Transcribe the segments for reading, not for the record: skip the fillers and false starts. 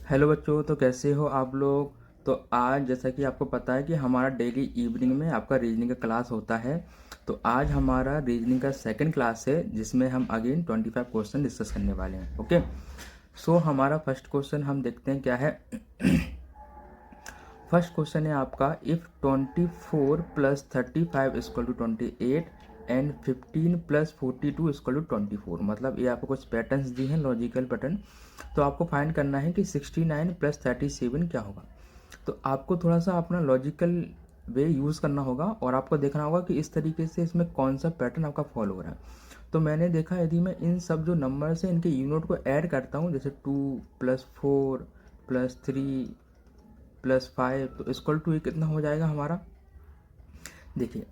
Hello बच्चों, तो कैसे हो आप लोग। तो आज जैसा कि आपको पता है कि हमारा डेली इवनिंग में आपका रीजनिंग का क्लास होता है। तो आज हमारा रीजनिंग का सेकंड क्लास है जिसमें हम अगेन 25 क्वेश्चन डिस्कस करने वाले हैं। ओके, सो हमारा फर्स्ट क्वेश्चन हम देखते हैं क्या है। फर्स्ट क्वेश्चन है आपका, if 24 plus 35 equal to 28 and 15 plus 42 equal to 24। मतलब ये आपको कुछ पैटर्न्स दी हैं, लॉजिकल पैटर्न। तो आपको फाइंड करना है कि 69 प्लस 37 क्या होगा। तो आपको थोड़ा सा अपना लॉजिकल वे यूज़ करना होगा और आपको देखना होगा कि इस तरीके से इसमें कौन सा पैटर्न आपका फॉलो हो रहा है। तो मैंने देखा, यदि मैं इन सब जो नंबर्स हैं इनके यूनिट को ऐड करता हूँ, जैसे 2 प्लस 4 प्लस 3 प्लस 5, तो इक्वल टू ये कितना हो जाएगा हमारा। देखिए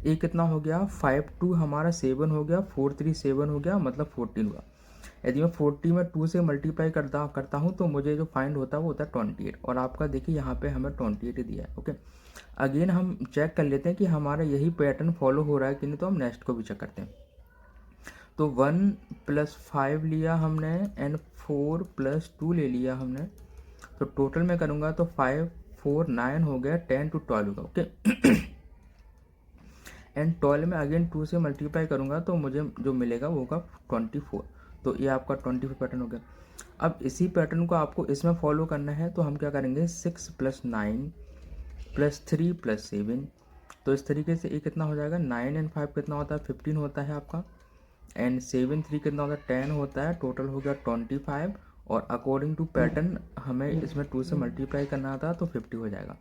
ये कितना हो गया, 5 2 हमारा 7 हो गया, 4 3 7 हो गया, मतलब 14 हुआ। यदि मैं 40 में 2 से मल्टीप्लाई करता हूँ तो मुझे जो फाइंड होता है वो होता है 28। और आपका देखिए यहाँ पे हमें 28 दिया है। ओके, अगेन हम चेक कर लेते हैं कि हमारा यही पैटर्न फॉलो हो रहा है कि नहीं। तो हम नेक्स्ट को भी चेक करते हैं। तो 1 प्लस 5 लिया हमने एंड 4 प्लस 2 ले लिया हमने। तो टोटल में करूँगा तो 5 4 9 हो गया, 10 to 12 होगा। ओके, एंड 12 में अगेन 2 से मल्टीप्लाई करूँगा तो मुझे जो मिलेगा वो होगा 24। तो ये आपका 24 पैटर्न हो गया। अब इसी पैटर्न को आपको इसमें फॉलो करना है, तो हम क्या करेंगे, 6 प्लस 9 प्लस 3 प्लस 7। तो इस तरीके से ये कितना हो जाएगा, 9 एंड 5 कितना होता है, 15 होता है आपका। एंड 7 3 कितना होता है, 10 होता है। टोटल हो गया 25। और अकॉर्डिंग टू पैटर्न हमें इसमें 2 से मल्टीप्लाई करना था तो 50 हो जाएगा।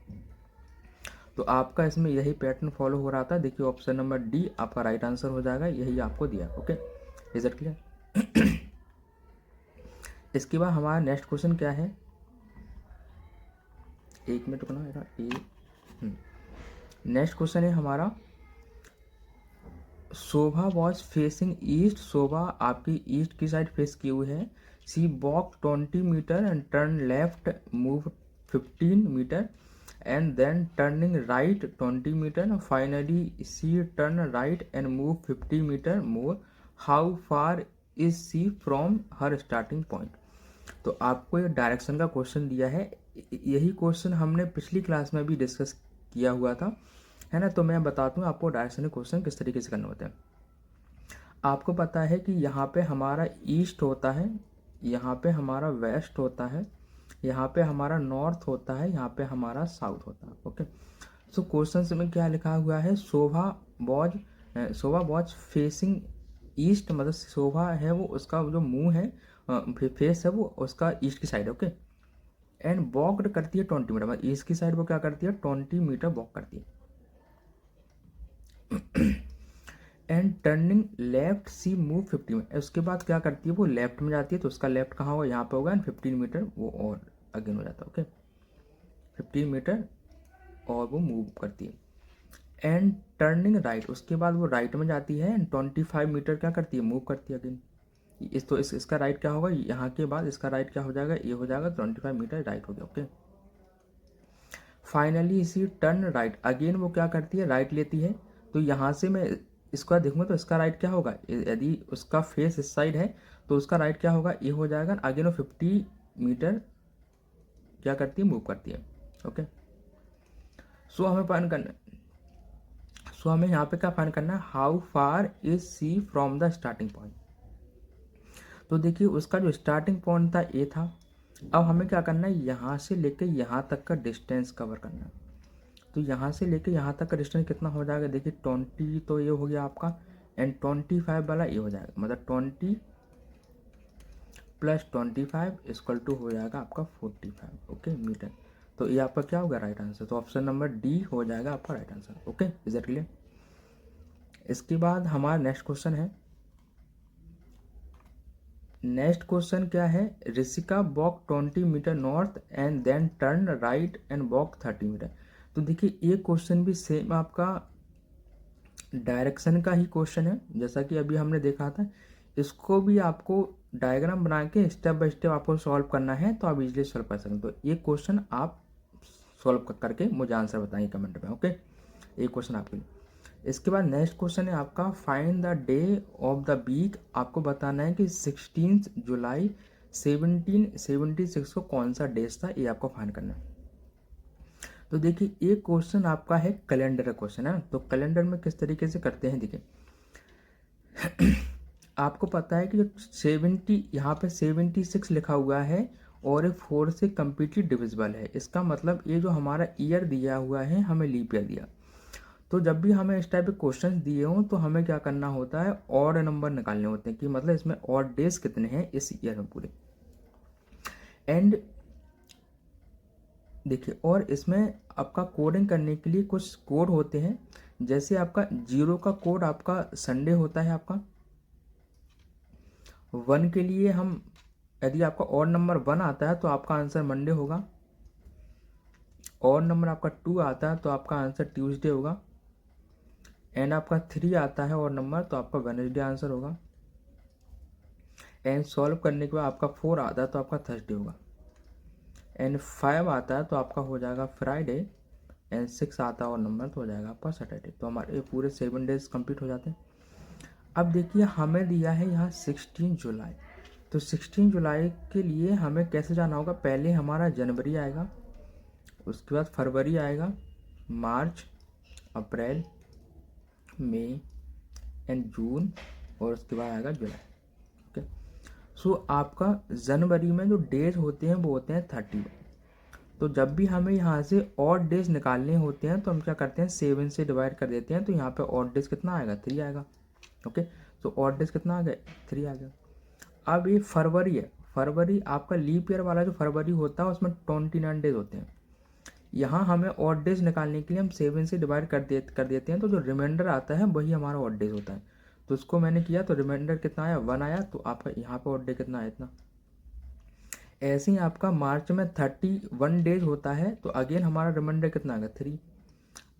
तो आपका इसमें यही पैटर्न फॉलो हो रहा था। देखिए ऑप्शन नंबर डी आपका राइट आंसर हो जाएगा, यही आपको दिया। Okay, is it clear. इसके बाद हमारा नेक्स्ट क्वेश्चन क्या है, एक मिनट रुकना मेरा। नेक्स्ट क्वेश्चन है हमारा, Shobha was facing east. Shobha आपकी ईस्ट की साइड फेस की हुई है। She walk 20 metre and turn left move 15 metre and then turning right 20 meter. Finally she turn right and move 50 meter more. How far is she from her starting point? तो आपको ये direction का question दिया है। यही question हमने पिछली class में भी डिस्कस किया हुआ था, है ना। तो मैं बताता हूँ आपको डायरेक्शन के क्वेश्चन किस तरीके से करने होते हैं। आपको पता है कि यहाँ पे हमारा ईस्ट होता है, यहाँ पे हमारा वेस्ट होता है, यहाँ पे हमारा नॉर्थ होता है, यहाँ पे हमारा साउथ होता है। ओके, सो क्वेश्चन में क्या लिखा हुआ है, शोभा वॉज फेसिंग ईस्ट। मतलब शोभा है वो, उसका जो मुंह है, फेस है वो उसका ईस्ट की साइड। ओके, एंड वॉक करती है 20 मीटर। मतलब ईस्ट की साइड वो क्या करती है, 20 मीटर वॉक करती है। And turning left C move 50 meter. उसके बाद क्या करती है, वो लेफ्ट में जाती है। तो उसका लेफ्ट कहाँ होगा, यहाँ पे होगा। एंड 15 मीटर वो और अगेन हो जाता है। ओके, 15 मीटर और वो मूव करती है। एंड टर्निंग राइट, उसके बाद वो राइट में जाती है। एंड 25 मीटर क्या करती है, मूव करती है अगेन। इसका राइट क्या होगा, यहाँ के बाद इसका राइट क्या हो जाएगा, ये हो जाएगा 25 मीटर राइट हो गया। ओके, फाइनली इसी टर्न राइट, अगेन वो क्या करती है, राइट लेती है। तो यहाँ से मैं इसका देखूंगा तो इसका राइट क्या होगा, यदि उसका फेस इस साइड है तो उसका राइट क्या होगा, ये हो जाएगा। अगेन वो 50 मीटर क्या करती है, मूव करती है। ओके, सो हमें फाइंड करना, सो हमें यहाँ पे क्या फाइंड करना है, how far is C from the starting point. तो देखिए उसका जो स्टार्टिंग पॉइंट था ये था। अब हमें क्या करना है, यहाँ से लेके यहाँ तक का डिस्टेंस कवर करना है। तो यहाँ से लेके यहाँ तक का डिस्टेंस कितना हो जाएगा, देखिए 20 तो ये हो गया आपका। एंड 25 वाला ये हो जाएगा, मतलब 20 प्लस 25 इक्वल टू हो जाएगा आपका 45। Okay meter. तो ये आपका क्या होगा, राइट आंसर। तो ऑप्शन नंबर डी हो जाएगा आपका right answer. Okay, is that clear. इसके बाद हमारा नेक्स्ट क्वेश्चन है, नेक्स्ट क्वेश्चन क्या है, Rishika walk 20 meter north and then turn right and walk 30 meter. तो देखिए ये क्वेश्चन भी सेम आपका डायरेक्शन का ही क्वेश्चन है, जैसा कि अभी हमने देखा था। इसको भी आपको डायग्राम बना के स्टेप बाय स्टेप आपको सॉल्व करना है, तो आप इजीली सॉल्व कर सकते हैं। तो ये क्वेश्चन आप सॉल्व करके मुझे आंसर बताइए कमेंट में। ओके, ये क्वेश्चन आपके लिए। इसके बाद नेक्स्ट क्वेश्चन है आपका, find the day of the week. आपको बताना है कि 16 जुलाई 1776 को कौन सा डेज था, ये आपको फाइंड करना है। तो देखिए ये क्वेश्चन आपका है कैलेंडर का क्वेश्चन है। तो कैलेंडर में किस तरीके से करते हैं, देखिए आपको पता है कि जो 70 यहाँ पे 76 लिखा हुआ है और ये 4 से कम्प्लीटली डिविजिबल है। इसका मतलब ये जो हमारा ईयर दिया हुआ है हमें लीप ईयर दिया। तो जब भी हमें इस टाइप के क्वेश्चन दिए हों तो हमें क्या करना होता है, ऑड नंबर निकालने होते हैं कि मतलब इसमें ऑड डेज कितने हैं इस ईयर में पूरे। एंड देखिए और इसमें आपका कोडिंग करने के लिए कुछ कोड होते हैं। जैसे आपका 0 का कोड आपका संडे होता है, आपका 1 के लिए हम यदि आपका ऑड नंबर 1 आता है तो आपका आंसर मंडे होगा। ऑड नंबर आपका 2 आता है तो आपका आंसर ट्यूसडे होगा। एंड आपका 3 आता है ऑड नंबर तो आपका वेडनेसडे आंसर होगा। एंड सॉल्व करने के बाद आपका 4 आता है तो आपका थर्सडे होगा। एंड 5 आता है तो आपका हो जाएगा फ्राइडे। एंड 6 आता है और नंबर तो हो जाएगा आपका सैटरडे। तो हमारे ये पूरे 7 डेज कंप्लीट हो जाते हैं। अब देखिए हमें दिया है यहाँ 16 जुलाई। तो 16 जुलाई के लिए हमें कैसे जाना होगा, पहले हमारा जनवरी आएगा, उसके बाद फरवरी आएगा, मार्च, अप्रैल, मई एंड जून और उसके बाद आएगा जुलाई। ओके, सो आपका जनवरी में जो डेज होते हैं वो होते हैं 31। तो जब भी हमें यहाँ से ऑड डेज निकालने होते हैं तो हम क्या करते हैं 7 से डिवाइड कर देते हैं। तो यहाँ पे ऑड डेज कितना आएगा, 3 आएगा। ओके, तो ऑड डेज कितना आ गया, 3 आ गया। अब ये फरवरी है, फरवरी आपका लीप ईयर वाला जो फरवरी होता है उसमें 29 डेज होते हैं। यहाँ हमें ऑड डेज निकालने के लिए हम 7 से डिवाइड कर देते हैं। तो जो रिमाइंडर आता है वही हमारा ऑड डेज होता है। तो उसको मैंने किया तो रिमाइंडर कितना आया, 1 आया। तो आपका यहाँ पे ऑड डे कितना आया, इतना। ऐसे ही आपका मार्च में 31 डेज होता है तो अगेन हमारा रिमाइंडर कितना आएगा, 3।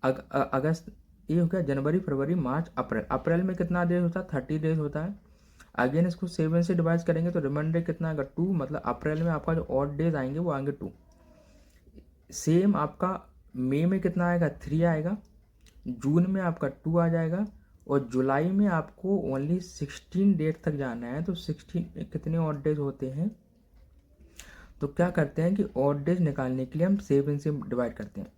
अगस्त, ये हो गया जनवरी, फरवरी, मार्च, अप्रैल। अप्रैल में कितना डेज होता है, 30 डेज होता है। अगेन इसको 7 से डिवाइड करेंगे तो रिमाइंडर कितना आएगा, 2। मतलब अप्रैल में आपका जो ऑड डेज आएंगे वो आएंगे 2। सेम आपका मई में कितना आएगा, 3 आएगा। जून में आपका 2 आ जाएगा। और जुलाई में आपको ओनली 16 डेट तक जाना है। तो 16 कितने ऑड डेज होते हैं, तो क्या करते हैं कि ऑड डेज निकालने के लिए हम 7 से डिवाइड करते हैं।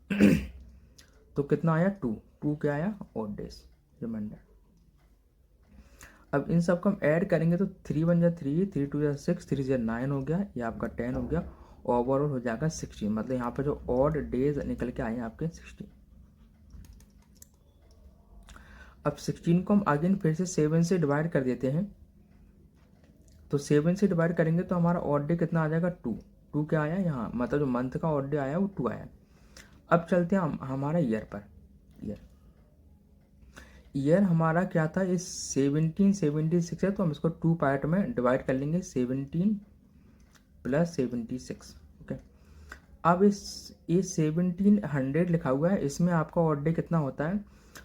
तो कितना आया, 2 क्या आया, ऑड डेज रिमाइंडर। अब इन सबको हम ऐड करेंगे तो 3 1 जा 3, 3 2 जा 6, 3 जा 9 हो गया, ये आपका 10 हो गया। ओवरऑल हो जाएगा 16। मतलब यहाँ पर जो ऑड डेज निकल के आए हैं आपके 16। अब 16 को हम अगेन फिर से 7 से डिवाइड कर देते हैं। तो 7 से डिवाइड करेंगे तो हमारा ऑड डे कितना आ जाएगा, 2 क्या आया यहाँ, मतलब जो मंथ का ऑड डे आया वो 2 आया। अब चलते हैं हमारा ईयर पर। ईयर हमारा क्या था, इस 1776 है तो हम इसको 2 पार्ट में डिवाइड कर लेंगे, 17 + 76। ओके, अब इस ये 1700 लिखा हुआ है, इसमें आपका ऑड डे कितना होता है।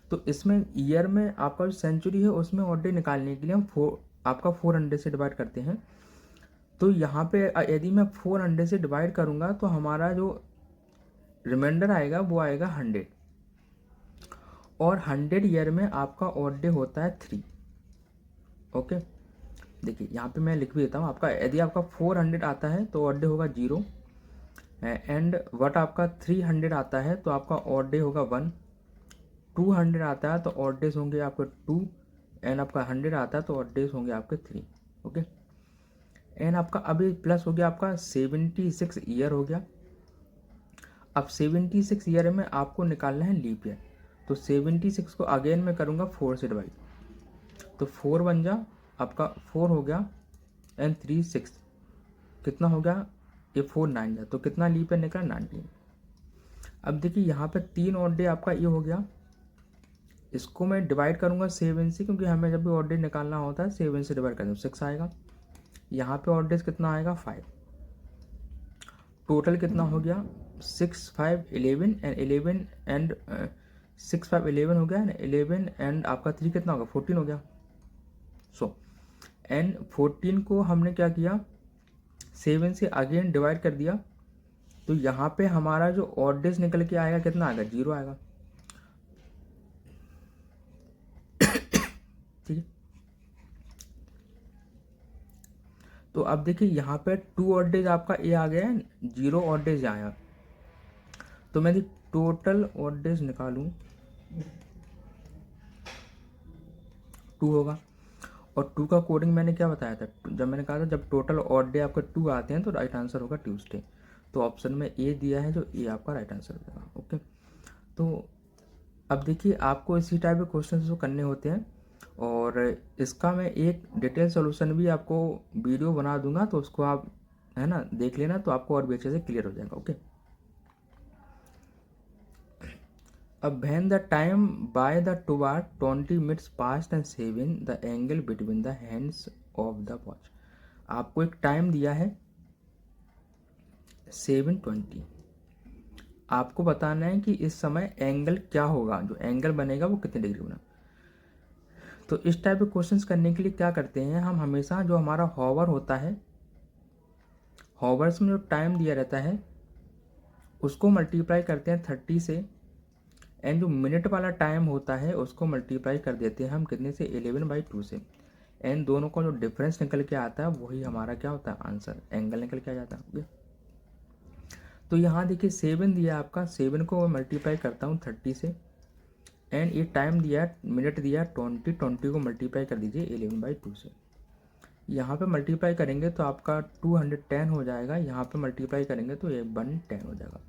तो इसमें ईयर में आपका जो सेंचुरी है उसमें ऑड डे निकालने के लिए हम आपका 400 से डिवाइड करते हैं। तो यहाँ पे यदि मैं 400 से डिवाइड करूँगा तो हमारा जो रिमाइंडर आएगा वो आएगा 100। और 100 ईयर में आपका ऑड डे होता है 3। ओके, देखिए यहाँ पे मैं लिख भी देता हूँ। आपका यदि आपका 400 आता है तो ऑड डे होगा 0। एंड वट आपका 300 आता है तो आपका ऑड डे होगा 1। 200 आता है तो ऑड डेज होंगे आपके 2। एंड आपका 100 आता है तो ऑड डेज होंगे आपके 3। ओके, एंड आपका अभी प्लस हो गया आपका 76 ईयर हो गया। अब 76 ईयर में आपको निकालना है लीप ईयर। तो 76 को अगेन मैं करूँगा 4 से डिवाइड। तो 4 बन जा आपका 4 हो गया। एंड 3 6 कितना हो गया, ये 4 9 जा तो कितना लीप ईयर निकला, 19। अब देखिए यहाँ पे 3 ऑड डे आपका ये हो गया। इसको मैं डिवाइड करूँगा 7 से, क्योंकि हमें जब भी ऑड डे निकालना होता है 7 से डिवाइड करते हैं 6 आएगा। यहाँ पे ऑड डेज कितना आएगा, 5। टोटल कितना हो गया, 6 5 11 एंड 11 एंड 6 5 11 हो गया। 11 एंड आपका 3 कितना होगा, 14 हो गया। सो एंड 14 को हमने क्या किया, 7 से अगेन डिवाइड कर दिया। तो यहाँ पे हमारा जो ऑड डेज निकल के आएगा कितना आएगा, 0 आएगा। ठीक है, तो अब देखिए यहाँ पे 2 ऑड डेज आपका ए आ गया है, 0 ऑड डेज आया। तो मैं टोटल ऑड डेज निकालूँ 2 होगा। और 2 का कोडिंग मैंने क्या बताया था, जब मैंने कहा था जब टोटल ऑड डे आपका 2 आते हैं तो राइट आंसर होगा ट्यूसडे। तो ऑप्शन में ए दिया है, जो ए आपका राइट आंसर हो जाएगा। ओके, तो अब देखिए आपको इसी टाइप के क्वेश्चन जो करने होते हैं, और इसका मैं एक डिटेल सोल्यूशन भी आपको वीडियो बना दूंगा, तो उसको आप है ना देख लेना, तो आपको और भी अच्छे से क्लियर हो जाएगा। ओके, अब when the time by the toward 20 minutes past and 7 the angle between the hands of the watch। आपको एक टाइम दिया है 7:20। आपको बताना है कि इस समय एंगल क्या होगा, जो एंगल बनेगा वो कितने डिग्री बना। तो इस टाइप के क्वेश्चंस करने के लिए क्या करते हैं, हम हमेशा जो हमारा हॉवर होता है, हॉवर्स में जो टाइम दिया रहता है उसको मल्टीप्लाई करते हैं 30 से, एंड जो मिनट वाला टाइम होता है उसको मल्टीप्लाई कर देते हैं हम कितने से, 11/2 से। एंड दोनों का जो डिफरेंस निकल के आता है वही हमारा क्या होता है, आंसर, एंगल निकल के आ जाता है। तो यहाँ देखिए 7 दिया आपका, 7 को मैं मल्टीप्लाई करता हूँ 30 से, एंड ये टाइम दिया, मिनट दिया 20 को मल्टीप्लाई कर दीजिए 11/2 से। यहाँ पे मल्टीप्लाई करेंगे तो आपका 210 हो जाएगा, यहाँ पे मल्टीप्लाई करेंगे तो ये 110 हो जाएगा।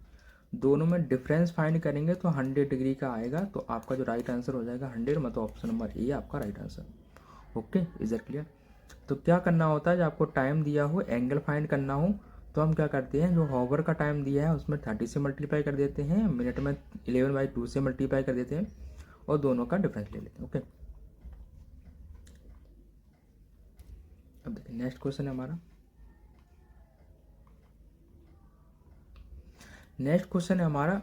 दोनों में डिफरेंस फाइंड करेंगे तो 100 डिग्री का आएगा, तो आपका जो राइट आंसर हो जाएगा 100, मतलब ऑप्शन नंबर ए आपका right answer. Okay, is it clear. तो क्या करना होता है, जब आपको टाइम दिया हो, एंगल फाइंड करना हो, तो हम क्या करते हैं, जो हॉवर का टाइम दिया है उसमें 30 से मल्टीप्लाई कर देते हैं, मिनट में 11/2 से मल्टीप्लाई कर देते हैं, और दोनों का डिफरेंस ले लेते हैं। ओके, अब देखिए नेक्स्ट क्वेश्चन है हमारा। नेक्स्ट क्वेश्चन है हमारा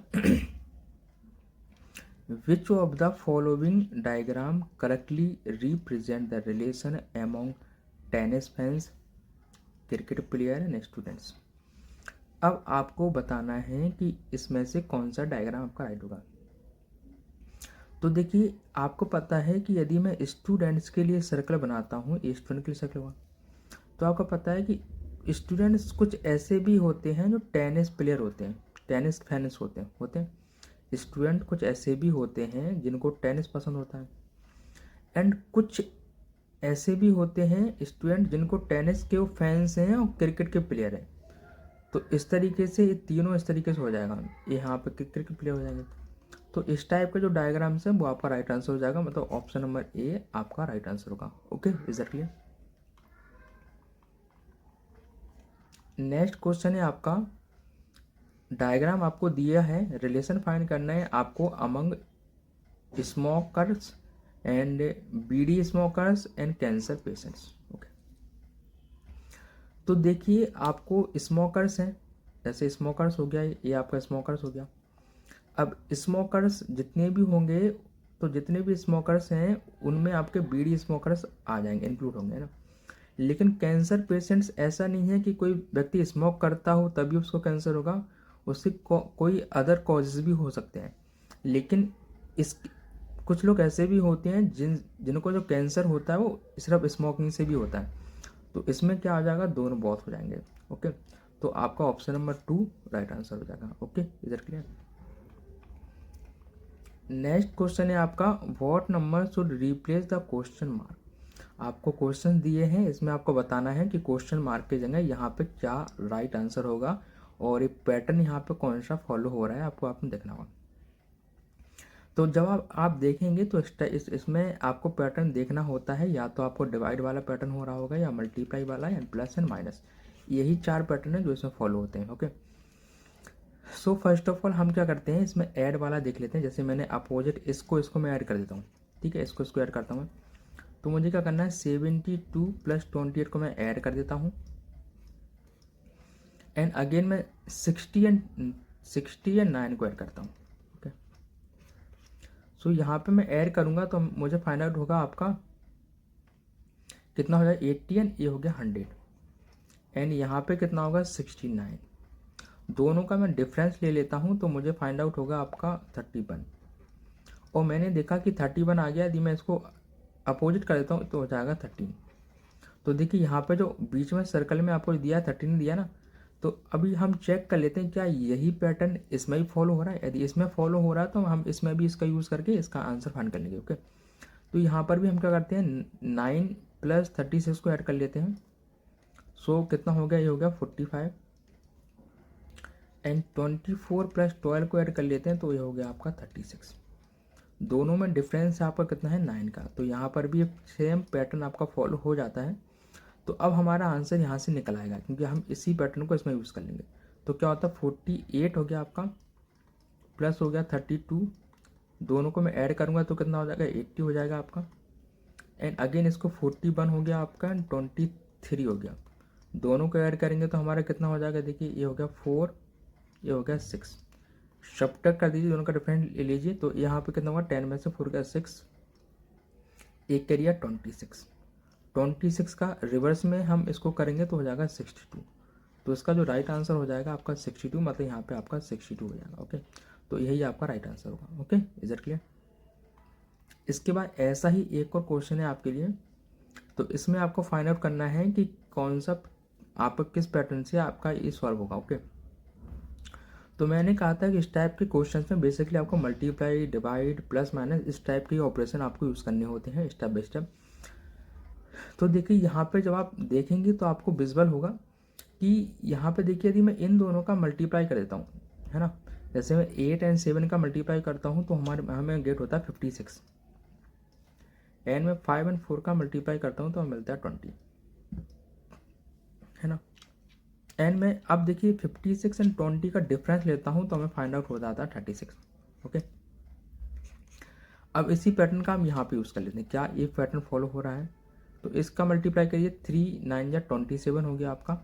which of the following diagram correctly represent the relation among tennis fans, cricket player and students. अब आपको बताना है कि इसमें से कौन सा डायग्राम आपका राइट होगा। तो देखिए आपको पता है कि यदि मैं स्टूडेंट्स के लिए सर्कल बनाता हूँ, स्टूडेंट के लिए सर्कल होगा, तो आपको पता है कि स्टूडेंट्स कुछ ऐसे भी होते हैं जो टेनिस प्लेयर होते हैं, टेनिस फैंस होते हैं। स्टूडेंट कुछ ऐसे भी होते हैं जिनको टेनिस पसंद होता है, एंड कुछ ऐसे भी होते हैं स्टूडेंट जिनको टेनिस के वो फैंस हैं और क्रिकेट के प्लेयर हैं। तो इस तरीके से ये तीनों इस तरीके से हो जाएगा, ये यहाँ पे क्रिकेट के प्लेयर हो जाएंगे। तो इस टाइप का जो डायग्राम्स है वो आपका राइट आंसर हो जाएगा, मतलब ऑप्शन नंबर ए आपका राइट आंसर होगा। Okay, is that clear. Next question है आपका, डायग्राम आपको दिया है, रिलेशन फाइंड करना है आपको among smokers and bidi smokers and cancer patients. Okay, तो देखिए आपको स्मोकर्स हैं, जैसे स्मोकर्स हो गया, ये आपका स्मोकर्स हो गया। अब स्मोकर्स जितने भी होंगे, तो जितने भी स्मोकर्स हैं उनमें आपके बीडी स्मोकर्स आ जाएंगे, इंक्लूड होंगे ना। लेकिन कैंसर पेशेंट्स ऐसा नहीं है कि कोई व्यक्ति स्मोक करता हो तभी उसको कैंसर होगा, उससे कोई अदर कॉजेज भी हो सकते हैं। लेकिन इस कुछ लोग ऐसे भी होते हैं जिनको जो कैंसर होता है वो सिर्फ स्मोकिंग से भी होता है। तो इसमें क्या आ जाएगा, दोनों बहुत हो जाएंगे। ओके, तो आपका ऑप्शन नंबर 2 राइट आंसर हो जाएगा। ओके, इधर क्लियर। नेक्स्ट क्वेश्चन है आपका, what number should replace the question mark. आपको क्वेश्चन दिए हैं, इसमें आपको बताना है कि क्वेश्चन मार्क की जगह यहाँ पे क्या राइट आंसर होगा, और ये पैटर्न यहाँ पे कौन सा फॉलो हो रहा है आपको देखना होगा। तो जब आप देखेंगे तो इसमें आपको पैटर्न देखना होता है, या तो आपको डिवाइड वाला पैटर्न हो रहा होगा, या मल्टीप्लाई वाला, या प्लस एंड माइनस, यही 4 पैटर्न है जो इसमें फॉलो होते हैं। Okay, so first of all हम क्या करते हैं, इसमें ऐड वाला देख लेते हैं। जैसे मैंने अपोजिट इसको मैं ऐड कर देता हूँ, ठीक है, इसको ऐड करता हूँ। तो मुझे क्या करना है, 72 + 28 को मैं ऐड कर देता हूँ, एंड अगेन मैं 60 एंड 9 को ऐड करता हूँ। ओके, सो यहाँ पे मैं ऐड करूँगा तो मुझे फाइंड आउट होगा आपका कितना हो जाएगा, 80, एंड ये हो गया 100, एंड यहाँ पे कितना होगा 69। दोनों का मैं डिफरेंस ले लेता हूँ तो मुझे फाइंड आउट होगा आपका 31, और मैंने देखा कि 31 आ गया, यदि मैं इसको अपोजिट कर देता हूँ तो हो जाएगा 13। तो देखिए यहाँ पे जो बीच में सर्कल में आपको दिया 13 दिया ना, तो अभी हम चेक कर लेते हैं क्या यही पैटर्न इसमें भी फॉलो हो रहा है। यदि इसमें फॉलो हो रहा है तो हम इसमें भी इसका यूज़ करके इसका आंसर फाइंड कर लेंगे। ओके, तो यहाँ पर भी हम क्या करते हैं 9 + 36 को ऐड कर लेते हैं। सो कितना हो गया, ये हो गया 45 एंड 24 + 12 को ऐड कर लेते हैं तो ये हो गया आपका 36। दोनों में डिफरेंस आपका कितना है 9 का। तो यहाँ पर भी एक सेम पैटर्न आपका फॉलो हो जाता है। तो अब हमारा आंसर यहाँ से निकल आएगा क्योंकि हम इसी पैटर्न को इसमें यूज़ कर लेंगे। तो क्या होता है 48 हो गया आपका, प्लस हो गया 32, दोनों को मैं ऐड करूँगा तो कितना हो जाएगा 80 हो जाएगा आपका। एंड अगेन इसको 41 हो गया आपका एंड 23 हो गया। दोनों को ऐड करेंगे तो हमारा कितना हो जाएगा, देखिए ये हो गया 4, ये हो गया 6। सब्ट्रैक्ट कर दीजिए, दोनों का डिफरेंस ले लीजिए। तो यहाँ पे कितना होगा 10 में से 4 गया 6, एक करिए 26। 26 का रिवर्स में हम इसको करेंगे तो हो जाएगा 62। तो इसका जो राइट आंसर हो जाएगा आपका 62, मतलब यहाँ पे आपका 62 हो जाएगा। ओके, तो यही आपका राइट आंसर होगा। Okay, is it clear. इसके बाद ऐसा ही एक और क्वेश्चन है आपके लिए। तो इसमें आपको फाइंड आउट करना है कि कौन सा आप किस पैटर्न से आपका ये सॉल्व होगा। ओके, तो मैंने कहा था कि इस टाइप के क्वेश्चन में बेसिकली आपको मल्टीप्लाई, डिवाइड, प्लस माइनस इस टाइप के ऑपरेशन आपको यूज़ करने होते हैं स्टेप बाय स्टेप। तो देखिए यहाँ पे जब आप देखेंगे तो आपको विजुअल होगा कि यहाँ पे देखिए यदि मैं इन दोनों का मल्टीप्लाई कर देता हूँ, है ना, जैसे मैं 8 और 7 का मल्टीप्लाई करता हूँ तो हमें गेट होता है 56। एंड मैं 5 और 4 का मल्टीप्लाई करता हूँ तो हमें मिलता है 20, है ना। एंड मैं अब देखिए 56 और 20 का डिफरेंस लेता हूँ तो हमें फाइंड आउट हो जाता है 36। ओके, अब इसी पैटर्न का हम यहाँ पे यूज़ कर लेते हैं। क्या ये पैटर्न फॉलो हो रहा है, तो इसका मल्टीप्लाई करिए 3 9 या 27 हो गया आपका।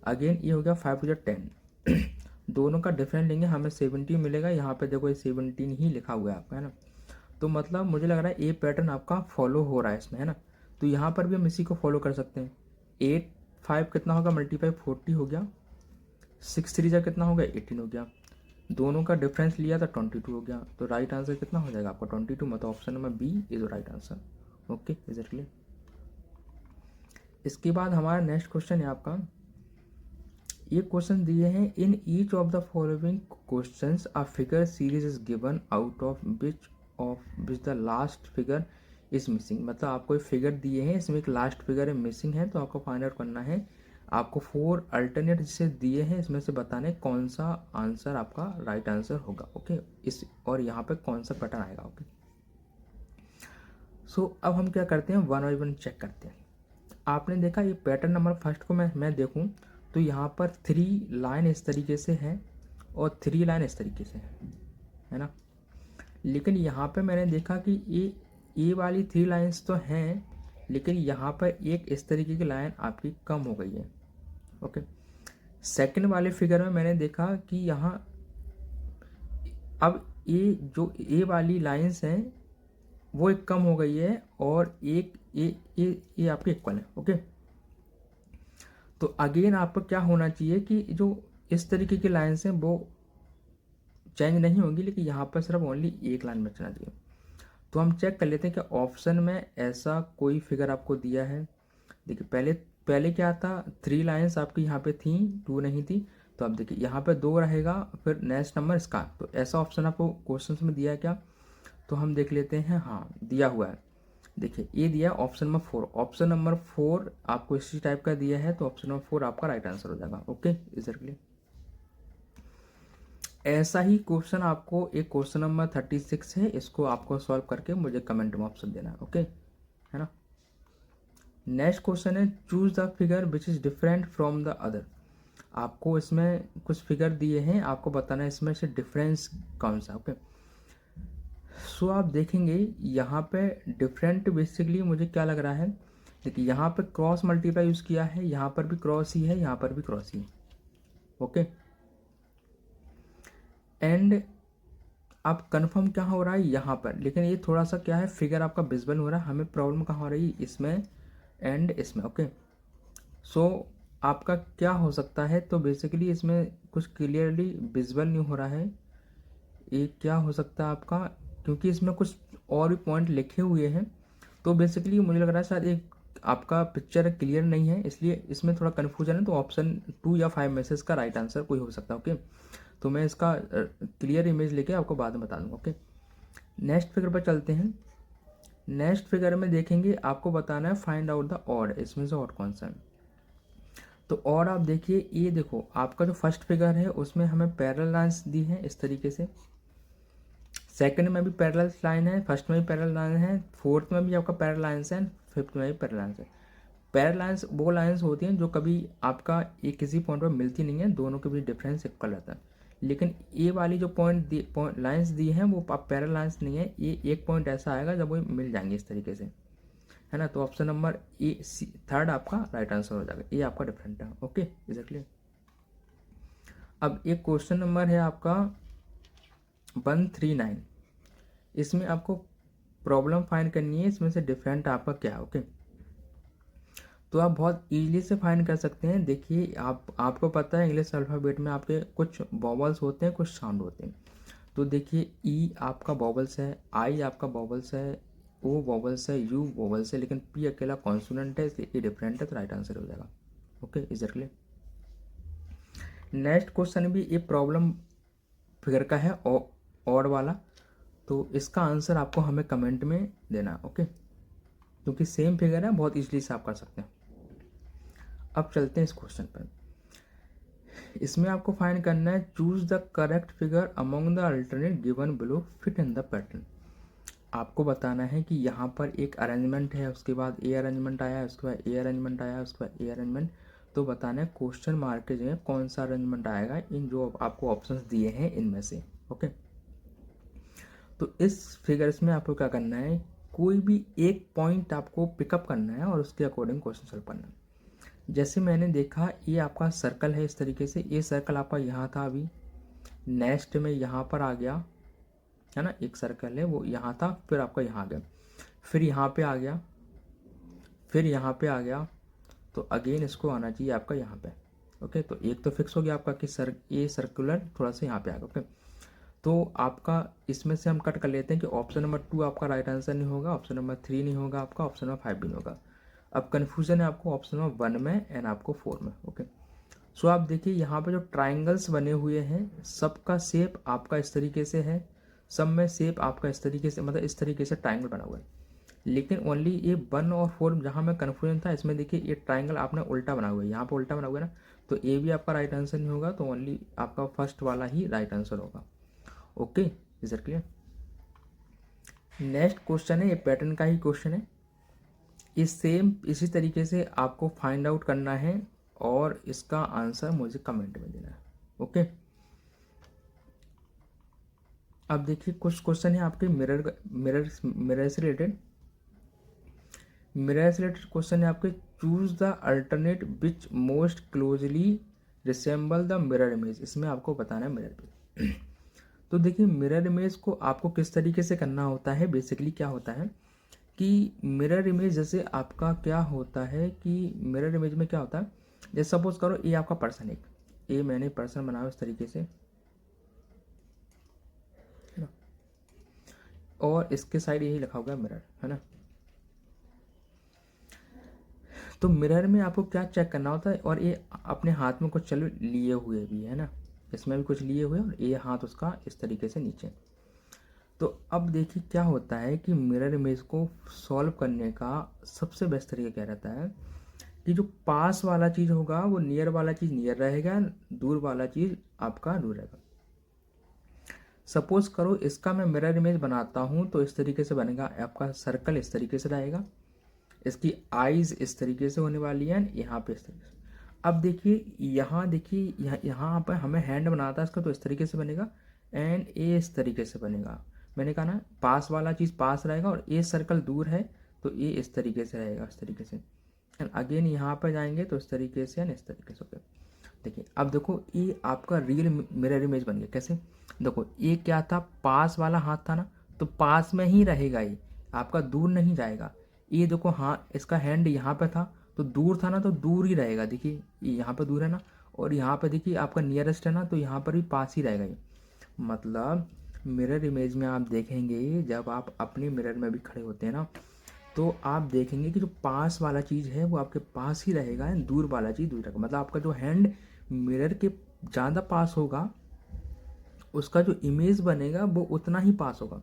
अगेन ये हो गया 5 या 10 दोनों का डिफरेंस लेंगे हमें 17 मिलेगा। यहाँ पे देखो ये 17 ही लिखा हुआ है आपका, है ना। तो मतलब मुझे लग रहा है ये पैटर्न आपका फॉलो हो रहा है इसमें, है ना। तो यहाँ पर भी हम इसी को फॉलो कर सकते हैं। 8 5 कितना होगा मल्टीप्लाई 40 हो गया, 6 3 जा कितना हो गया 18 हो गया। दोनों का डिफरेंस लिया था 22 हो गया। तो राइट आंसर कितना हो जाएगा आपका 22, मतलब option number B is right answer. Okay, is it clear. इसके बाद हमारा नेक्स्ट क्वेश्चन है आपका, ये क्वेश्चन दिए हैं in each of the following questions a figure series is given out of which the last figure is missing. मतलब आपको एक फिगर दिए हैं, इसमें एक लास्ट फिगर है मिसिंग है, तो आपको फाइंड आउट करना है। आपको 4 अल्टरनेट जिसे दिए हैं इसमें से बताने कौन सा आंसर आपका राइट आंसर होगा। ओके, इस और यहाँ पे कौन सा पैटर्न आएगा। ओके, सो अब हम क्या करते हैं, वन बाई वन चेक करते हैं। आपने देखा ये पैटर्न नंबर फर्स्ट को मैं देखूं तो यहाँ पर 3 लाइन इस तरीके से है और 3 लाइन इस तरीके से है ना। लेकिन यहाँ पे मैंने देखा कि ये वाली 3 लाइंस तो हैं, लेकिन यहाँ पर एक इस तरीके की लाइन आपकी कम हो गई है। ओके, सेकंड वाले फिगर में मैंने देखा कि यहाँ अब ये जो ए वाली लाइंस हैं वो एक कम हो गई है और एक ये आपके इक्वल है। ओके, तो अगेन आपको क्या होना चाहिए कि जो इस तरीके की लाइंस हैं वो चेंज नहीं होंगी, लेकिन यहाँ पर सिर्फ ओनली एक लाइन बचना चाहिए। तो हम चेक कर लेते हैं कि ऑप्शन में ऐसा कोई फिगर आपको दिया है। देखिए पहले क्या था, 3 लाइंस आपकी यहाँ पे थी, 2 नहीं थी। तो अब देखिए यहाँ पे 2 रहेगा, फिर नेक्स्ट नंबर इसका। तो ऐसा ऑप्शन आपको क्वेश्चन में दिया है क्या, तो हम देख लेते हैं। हाँ, दिया हुआ है। देखिए ये दिया है ऑप्शन नंबर 4। ऑप्शन नंबर 4 आपको इसी टाइप का दिया है, तो ऑप्शन नंबर 4 आपका राइट आंसर हो जाएगा। Okay, is it clear. ऐसा ही क्वेश्चन आपको एक क्वेश्चन नंबर 36 है, इसको आपको सॉल्व करके मुझे कमेंट में ऑप्शन देना है। ओके, है ना। नेक्स्ट क्वेश्चन है choose the figure which is different from the other. आपको इसमें कुछ फिगर दिए हैं, आपको बताना है इसमें से डिफरेंस कौन सा। ओके, सो आप देखेंगे यहाँ पे डिफरेंट बेसिकली मुझे क्या लग रहा है, देखिए यहाँ पे क्रॉस मल्टीप्लाई यूज़ किया है, यहाँ पर भी क्रॉस ही है, यहाँ पर भी क्रॉस ही है। ओके, एंड अब कंफर्म क्या हो रहा है यहाँ पर, लेकिन ये थोड़ा सा क्या है फिगर आपका विजिबल हो रहा है। हमें प्रॉब्लम कहाँ हो रही है, इसमें एंड इसमें। ओके, सो आपका क्या हो सकता है, तो बेसिकली इसमें कुछ क्लियरली विजिबल नहीं हो रहा है। ये क्या हो सकता है आपका, क्योंकि इसमें कुछ और भी पॉइंट लिखे हुए हैं। तो बेसिकली मुझे लग रहा है शायद एक आपका पिक्चर क्लियर नहीं है, इसलिए इसमें थोड़ा कन्फ्यूजन है, तो ऑप्शन 2 या 5 में से इसका राइट आंसर कोई हो सकता है। ओके, तो मैं इसका क्लियर इमेज लेके आपको बाद में बता दूंगा। ओके, नेक्स्ट फिगर पर चलते हैं। नेक्स्ट फिगर में देखेंगे, आपको बताना है फाइंड आउट द ऑड, इसमें से ऑड कौन सा है। तो और आप देखिए, ये देखो आपका जो फर्स्ट फिगर है उसमें हमें पैरेलल लाइंस दी है इस तरीके से, सेकंड में भी पैरेलल लाइन है, फर्स्ट में भी पैरेलल लाइन है, फोर्थ में भी आपका पैरेलल लाइंस है, फिफ्थ में भी पैरेलल लाइंस है। पैरेलल लाइंस वो लाइंस होती हैं जो कभी आपका एक किसी पॉइंट पर मिलती नहीं है, दोनों के बीच डिफरेंस इक्वल रहता है। लेकिन ये वाली जो पॉइंट लाइंस दी हैं वो पैरेलल लाइंस नहीं है, ये एक पॉइंट ऐसा आएगा जब वो मिल जाएंगे इस तरीके से, है ना। तो option number A C third आपका राइट आंसर हो जाएगा, ये आपका डिफरेंट है। Okay, exactly. अब एक क्वेश्चन नंबर है आपका 139, इसमें आपको प्रॉब्लम फाइंड करनी है, इसमें से डिफरेंट आपका क्या है। ओके, तो आप बहुत इजीली से फाइंड कर सकते हैं। देखिए आपको पता है इंग्लिश अल्फ़ाबेट में आपके कुछ वॉवल्स होते हैं, कुछ साउंड होते हैं। तो देखिए ई आपका वॉवल्स है, आई आपका वॉवल्स है, ओ वॉवल्स है, यू वॉवल्स है, लेकिन पी अकेला कॉन्सोनेंट है, इसलिए ए डिफरेंट है, तो राइट आंसर हो जाएगा। Okay, exactly. नेक्स्ट क्वेश्चन भी ये प्रॉब्लम फिगर का है, और वाला, तो इसका आंसर आपको हमें कमेंट में देना। ओके, क्योंकि सेम फिगर है, बहुत इजीली से आप कर सकते हैं। अब चलते हैं इस क्वेश्चन पर। इसमें आपको फाइंड करना है choose the correct figure among the alternate given below fit in the pattern. आपको बताना है कि यहाँ पर एक अरेंजमेंट है, उसके बाद ए अरेंजमेंट आया, उसके बाद ए अरेंजमेंट आया, उसके बाद ए अरेंजमेंट। तो बताना है क्वेश्चन मार्क के जगह कौन सा अरेंजमेंट आएगा इन जो आपको ऑप्शंस दिए हैं इनमें से। ओके, तो इस फिगर्स में आपको क्या करना है, कोई भी एक पॉइंट आपको पिकअप करना है और उसके अकॉर्डिंग क्वेश्चन सॉल्व करना है। जैसे मैंने देखा ये आपका सर्कल है इस तरीके से, ये सर्कल आपका यहाँ था, अभी नेक्स्ट में यहाँ पर आ गया, है ना, एक सर्कल है वो यहाँ था, फिर आपका यहाँ आ गया, फिर यहाँ पे आ गया, फिर यहाँ पे आ गया, तो अगेन इसको आना चाहिए आपका यहाँ पे। ओके, तो एक तो फिक्स हो गया आपका कि ये सर्कुलर थोड़ा सा यहाँ पे आ गया। ओके, तो आपका इसमें से हम कट कर लेते हैं कि ऑप्शन नंबर 2 आपका राइट आंसर नहीं होगा, ऑप्शन नंबर 3 नहीं होगा आपका, ऑप्शन नंबर 5 भी नहीं होगा। अब कन्फ्यूजन है आपको ऑप्शन नंबर 1 में एंड आपको 4 में। ओके, सो आप देखिए यहाँ पे जो ट्राइंगल्स बने हुए हैं सबका शेप आपका इस तरीके से है, सब में शेप आपका इस तरीके से, मतलब इस तरीके से ट्राइंगल बना हुआ है। लेकिन ओनली ये 1 और 4 जहाँ में कन्फ्यूजन था, इसमें देखिए ये ट्राइंगल आपने उल्टा बना हुआ है, यहाँ पर उल्टा बना हुआ है ना, तो ए भी आपका राइट आंसर नहीं होगा, तो ओनली आपका फर्स्ट वाला ही राइट आंसर होगा। Okay, is it clear. Next question है, ये पैटर्न का ही क्वेश्चन है, इस सेम इसी तरीके से आपको फाइंड आउट करना है और इसका आंसर मुझे कमेंट में देना है। ओके, अब देखिए कुछ क्वेश्चन है आपके मिरर से रिलेटेड। मिरर से रिलेटेड क्वेश्चन है आपके, choose the alternate which most closely resemble the mirror image. इसमें आपको बताना है मिरर इमेज। तो देखिए मिरर इमेज को आपको किस तरीके से करना होता है, बेसिकली क्या होता है कि मिरर इमेज जैसे आपका क्या होता है कि मिरर इमेज में क्या होता है, जैसे सपोज करो ये आपका पर्सन, एक ये मैंने पर्सन बनाया इस तरीके से, है ना, और इसके साइड यही लिखा होगा मिरर, है ना। तो मिरर में आपको क्या चेक करना होता है, और ये अपने हाथ में कुछ चलो लिए हुए भी है ना, इसमें भी कुछ लिए हुए और ये हाथ उसका इस तरीके से नीचे। तो अब देखिए क्या होता है कि मिरर इमेज को सॉल्व करने का सबसे बेस्ट तरीका क्या रहता है कि जो पास वाला चीज़ होगा वो नियर वाला चीज़ नियर रहेगा, दूर वाला चीज़ आपका दूर रहेगा। सपोज करो इसका मैं मिरर इमेज बनाता हूँ तो इस तरीके से बनेगा, आपका सर्कल इस तरीके से रहेगा, इसकी आईज इस तरीके से होने वाली है, यहाँ पे इस तरीके से। अब देखिए यहाँ पर हमें हैंड बनाता है इसका, तो इस तरीके से बनेगा एंड ए इस तरीके से बनेगा। मैंने कहा ना पास वाला चीज़ पास रहेगा और ए सर्कल दूर है तो ए इस तरीके से रहेगा, इस तरीके से। एंड अगेन यहाँ पर जाएंगे तो इस तरीके से एंड इस तरीके से। ओके, देखिए अब देखो ये आपका रियल मिरर इमेज बन गया। कैसे, देखो ये क्या था, पास वाला हाथ था ना, तो पास में ही रहेगा, ये आपका दूर नहीं जाएगा। ये देखो हाँ इसका हैंड यहाँ पे था तो दूर था ना, तो दूर ही रहेगा। देखिए यहाँ पे दूर है ना, और यहाँ पे देखिए आपका नियरेस्ट है ना, तो यहाँ पर भी पास ही रहेगा ये। मतलब मिरर इमेज में आप देखेंगे जब आप अपनी मिरर में भी खड़े होते हैं ना, तो आप देखेंगे कि जो पास वाला चीज़ है वो आपके पास ही रहेगा, एंड दूर वाला चीज़ दूर रहेगा। मतलब आपका जो हैंड मिरर के ज़्यादा पास होगा, उसका जो इमेज बनेगा वो उतना ही पास होगा,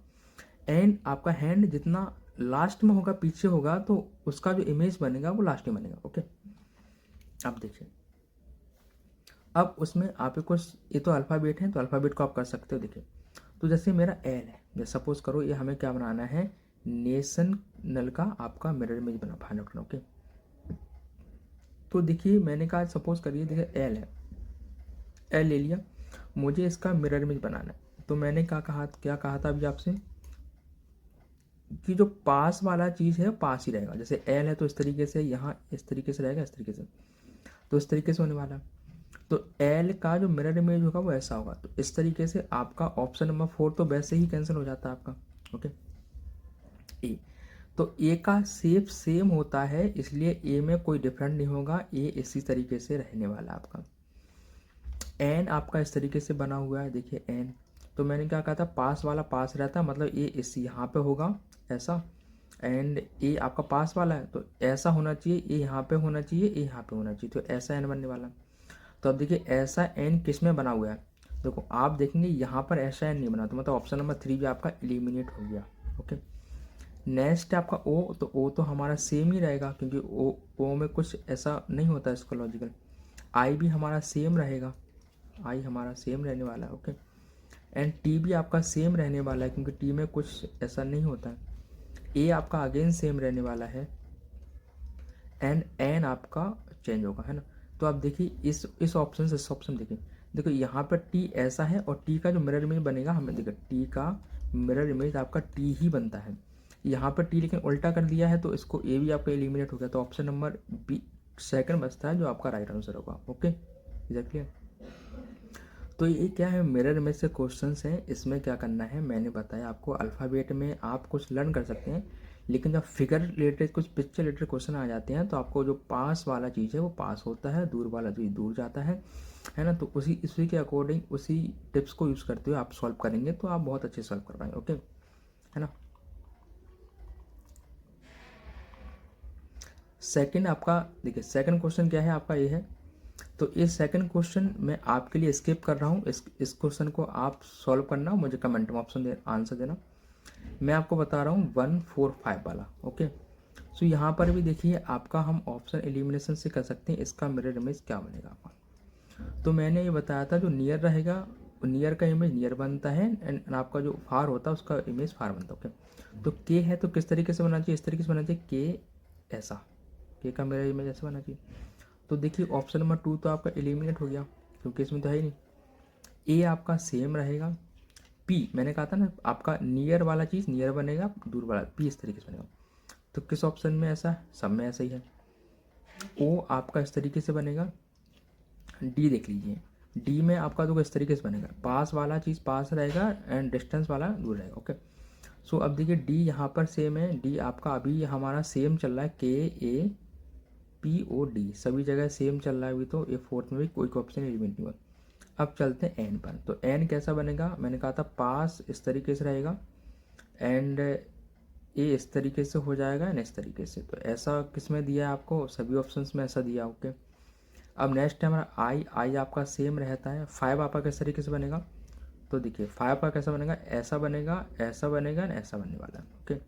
एंड आपका हैंड जितना लास्ट में होगा, पीछे होगा, तो उसका जो इमेज बनेगा वो लास्ट में बनेगा। ओके, अब देखिए, अब उसमें आप कुछ, ये तो अल्फ़ाबेट है तो अल्फ़ाबेट को आप कर सकते हो। देखिए, तो जैसे मेरा एल है, जैसे सपोज करो ये हमें क्या बनाना है, नेशनल का आपका मिरर इमेज बना फाइंड आउट करना। ओके, तो देखिए मैंने कहा सपोज करिए, देखिए एल है, एल ले लिया, मुझे इसका मिरर इमेज बनाना है। तो मैंने क्या कहा था अभी आपसे कि जो पास वाला चीज़ है पास ही रहेगा। जैसे एल है तो इस तरीके से, यहाँ इस तरीके से रहेगा, इस तरीके से, तो इस तरीके से होने वाला है। तो एल का जो मिरर इमेज होगा वो ऐसा होगा। तो इस तरीके से आपका ऑप्शन नंबर 4 तो वैसे ही कैंसिल हो जाता है आपका। ओके, ए, तो ए का शेप सेम होता है, इसलिए ए में कोई डिफरेंट नहीं होगा, ए इसी तरीके से रहने वाला आपका। एन आपका इस तरीके से बना हुआ है, देखिए एन, तो मैंने क्या कहा था, पास वाला पास रहता, मतलब ए इस यहाँ पे होगा ऐसा, एंड ए आपका पास वाला है तो ऐसा होना चाहिए, ए यहाँ पे होना चाहिए, ए यहाँ पे होना चाहिए, तो ऐसा एन बनने वाला। तो अब देखिए ऐसा एन किस में बना हुआ है, देखो आप देखेंगे यहाँ पर ऐसा एन नहीं बना, तो मतलब ऑप्शन नंबर 3 भी आपका एलिमिनेट हो गया। ओके, नेक्स्ट है आपका ओ, तो ओ तो हमारा सेम ही रहेगा, क्योंकि ओ में कुछ ऐसा नहीं होता इसका लॉजिकल। आई भी हमारा सेम रहेगा, आई हमारा सेम रहने वाला है। ओके, एंड टी भी आपका सेम रहने वाला है, क्योंकि टी में कुछ ऐसा नहीं होता है। ए आपका अगेन सेम रहने वाला है, एंड एन आपका चेंज होगा, है ना। तो आप देखिए इस ऑप्शन से इस ऑप्शन देखिए, देखो यहाँ पर टी ऐसा है, और टी का जो मिरर इमेज बनेगा, हमें देखिए टी का मिरर इमेज आपका टी ही बनता है। यहाँ पर टी लेकिन उल्टा कर दिया है, तो इसको ए भी आपका एलिमिनेट हो गया, तो ऑप्शन नंबर बी सेकंड बचता है, जो आपका राइट आंसर होगा। Okay, clear. तो ये क्या है, मिरर इमेज से क्वेश्चंस हैं, इसमें क्या करना है मैंने बताया आपको। अल्फ़ाबेट में आप कुछ लर्न कर सकते हैं, लेकिन जब फिगर रिलेटेड, कुछ पिक्चर रिलेटेड क्वेश्चन आ जाते हैं, तो आपको जो पास वाला चीज़ है वो पास होता है, दूर वाला चीज़ दूर जाता है ना। तो उसी के अकॉर्डिंग, उसी टिप्स को यूज़ करते हुए आप सॉल्व करेंगे, तो आप बहुत अच्छे सॉल्व कर पाएंगे। ओके, है ना। सेकंड आपका, देखिए सेकंड क्वेश्चन क्या है आपका, ये है। तो इस सेकंड क्वेश्चन मैं आपके लिए स्किप कर रहा हूँ, इस क्वेश्चन को आप सॉल्व करना, मुझे कमेंट में आंसर देना। मैं आपको बता रहा हूँ 145 वाला। ओके, सो यहाँ पर भी देखिए आपका हम ऑप्शन एलिमिनेशन से कर सकते हैं, इसका मिरर इमेज क्या बनेगा आपका। तो मैंने ये बताया था, जो नियर रहेगा नियर का इमेज नियर बनता है, एंड आपका जो फार होता है उसका इमेज फार बनता है। ओके, तो के है तो किस तरीके से बनना चाहिए, इस तरीके से बनना चाहिए, के ऐसा, के का मिरर इमेज ऐसा बनना चाहिए। तो देखिए ऑप्शन नंबर 2 तो आपका एलिमिनेट हो गया, क्योंकि इसमें तो है ही नहीं। ए आपका सेम रहेगा, पी मैंने कहा था ना, आपका नियर वाला चीज़ नियर बनेगा, दूर वाला पी इस तरीके से बनेगा। तो किस ऑप्शन में ऐसा है, सब में ऐसा ही है। ओ आपका इस तरीके से बनेगा, डी देख लीजिए, डी में आपका तो इस तरीके से बनेगा, पास वाला चीज़ पास रहेगा, एंड डिस्टेंस वाला दूर रहेगा। ओके, सो अब देखिए डी यहाँ पर सेम है, डी आपका अभी हमारा सेम चल रहा है, के ए पी ओ डी सभी जगह सेम चल रहा है अभी, तो ये फोर्थ में भी कोई ऑप्शन एलिमिनेट नहीं हुआ। अब चलते हैं एन पर। तो एन कैसा बनेगा, मैंने कहा था पास इस तरीके से रहेगा, एंड ए इस तरीके से हो जाएगा, एंड इस तरीके से। तो ऐसा किस में दिया है आपको, सभी ऑप्शंस में ऐसा दिया। ओके, अब नेक्स्ट है हमारा आई, आई आपका सेम रहता है। फाइव आपका किस तरीके से बनेगा, तो देखिए फाइव आपका कैसा बनेगा, ऐसा बनेगा, ऐसा बनेगा, एंड ऐसा बनने वाला है। ओके,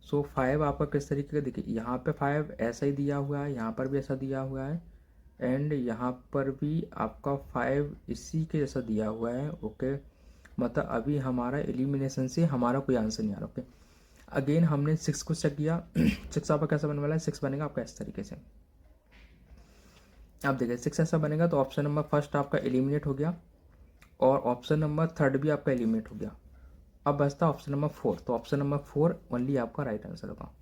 सो फाइव आपका किस तरीके का, देखिए यहाँ पे फाइव ऐसा ही दिया हुआ है, यहाँ पर भी ऐसा दिया हुआ है, एंड यहाँ पर भी आपका फाइव इसी के जैसा दिया हुआ है। ओके, मतलब अभी हमारा एलिमिनेशन से हमारा कोई आंसर नहीं आ रहा। ओके, अगेन हमने 6 को चेक किया, 6 आपका कैसा बनने वाला है, 6 बनेगा आपका इस तरीके से। अब देखिए 6 ऐसा बनेगा, तो ऑप्शन नंबर फर्स्ट आपका एलिमिनेट हो गया, और ऑप्शन नंबर थर्ड भी आपका एलिमिनेट हो गया। अब बचता ऑप्शन नंबर 4, तो ऑप्शन नंबर 4 ओनली आपका राइट आंसर होगा।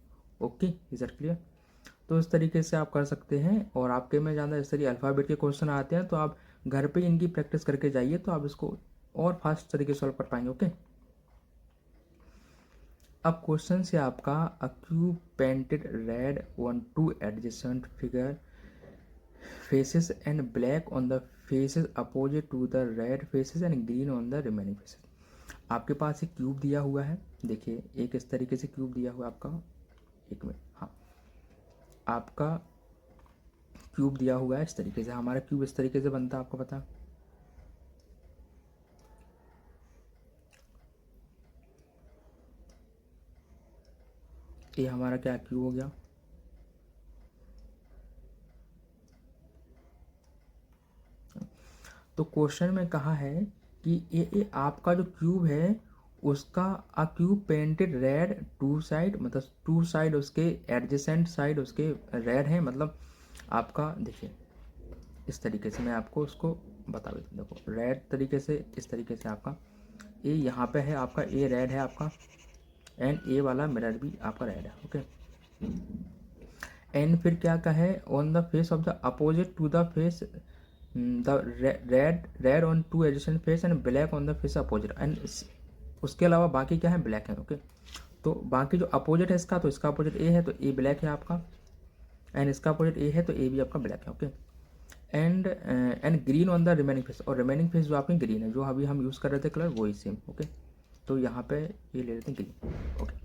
Okay, is it clear. तो इस तरीके से आप कर सकते हैं, और आपके में ज़्यादा इस तरीके अल्फ़ाबेट के क्वेश्चन आते हैं, तो आप घर पे इनकी प्रैक्टिस करके जाइए, तो आप इसको और फास्ट तरीके से सॉल्व कर पाएंगे। ओके, अब क्वेश्चन से आपका a cube painted red on two adjacent figure faces and black on the faces opposite to the red faces and green on the remaining faces. आपके पास एक क्यूब दिया हुआ है, देखिए एक इस तरीके से क्यूब दिया हुआ है आपका, एक मिनट, हाँ, आपका क्यूब दिया हुआ है इस तरीके से, हमारा क्यूब इस तरीके से बनता है, आपको पता है। ये हमारा क्या क्यूब हो गया, तो क्वेश्चन में कहा है कि ये आपका जो क्यूब है उसका a cube painted red two side, मतलब टू साइड उसके एडजेसेंट साइड उसके रेड है, मतलब आपका देखिए इस तरीके से मैं आपको उसको बता देता हूँ। देखो रेड तरीके से, इस तरीके से आपका ए यहाँ पे है, आपका ए रेड है आपका, एंड ए वाला मिरर भी आपका रेड है, ओके। एंड फिर क्या का है, on the face of the opposite to the face the red on two adjacent face and black on the face opposite, and उसके अलावा बाकी क्या है, ब्लैक है, ओके। तो बाकी जो अपोजिट है इसका, तो इसका अपोजिट ए है तो ए ब्लैक है आपका, एंड इसका अपोजिट ए है तो ए भी आपका ब्लैक है, okay. And green on the remaining face, और रिमेनिंग फेस जो आपकी ग्रीन है, जो अभी हम यूज़ कर रहे थे कलर वही सेम, ओके। तो यहाँ पे ये ले लेते हैं ग्रीन, ओके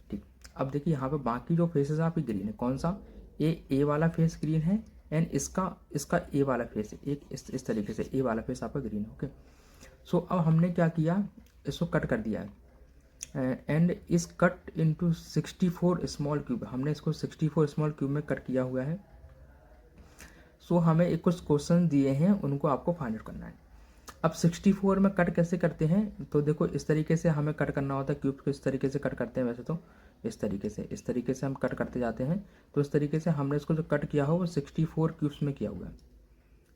ठीक। अब देखिए यहाँ पे बाकी जो फेसेस आपकी ग्रीन है, कौन सा, ए वाला फेस ग्रीन है, एंड इसका ए वाला फेस है, एक इस तरीके से ए वाला फेस आपका ग्रीन है, ओके। सो अब हमने क्या किया, इसको कट कर दिया है, एंड इस कट इनटू 64 स्मॉल क्यूब, हमने इसको 64 स्मॉल क्यूब में कट किया हुआ है। सो हमें एक कुछ क्वेश्चन दिए हैं, उनको आपको फाइंड आउट करना है। अब 64 में कट कैसे करते हैं, तो देखो इस तरीके से हमें कट करना होता है, क्यूब को इस तरीके से कट करते हैं, वैसे तो इस तरीके से हम कट करते जाते हैं। तो इस तरीके से हमने इसको जो कट किया हो वो 64 क्यूब्स में किया हुआ है।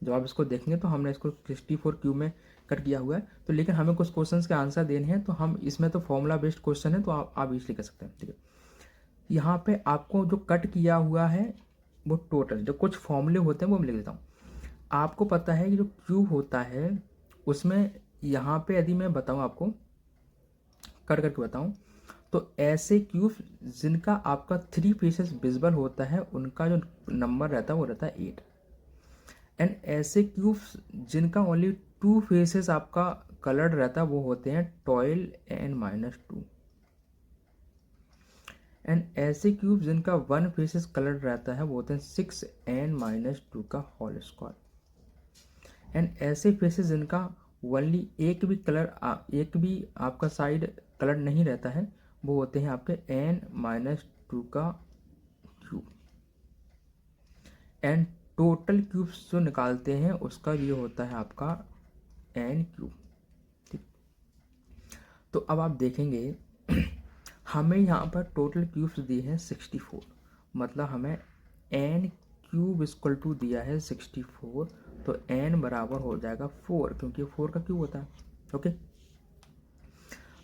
जब आप इसको देखेंगे तो हमने इसको 64 क्यूब में कट किया हुआ है। तो लेकिन हमें कुछ क्वेश्चन के आंसर देने हैं, तो हम इसमें तो फॉर्मूला बेस्ड क्वेश्चन है, तो आप इसलिए कर सकते हैं, ठीक है। यहाँ पे आपको जो कट किया हुआ है वो टोटल जो कुछ फॉर्मूले होते हैं वो मैं लिख देता हूँ। आपको पता है कि जो क्यूब होता है उसमें यहाँ पे यदि मैं बताऊँ आपको कट करके बताऊँ, तो ऐसे क्यूब जिनका आपका 3 फेसेस विजिबल होता है उनका जो नंबर रहता है वो रहता है 8। एंड ऐसे क्यूब्स जिनका ओनली 2 फेसेस आपका कलर्ड रहता है वो होते हैं 12 एंड -2। एंड ऐसे क्यूब जिनका 1 फेसेस कलर्ड रहता है वो होते हैं 6 एंड -2 का होल स्क्वायर। एंड ऐसे फेसेस जिनका ओनली एक भी आपका साइड कलर नहीं रहता है वो होते हैं आपके n-2 का क्यूब। एंड टोटल क्यूब्स जो निकालते हैं उसका ये होता है आपका n क्यूब, ठीक। तो अब आप देखेंगे हमें यहाँ पर टोटल क्यूब्स दिए हैं 64, मतलब हमें n क्यूब इक्वल टू दिया है 64, तो n बराबर हो जाएगा 4, क्योंकि 4 का क्यूब होता है, ओके।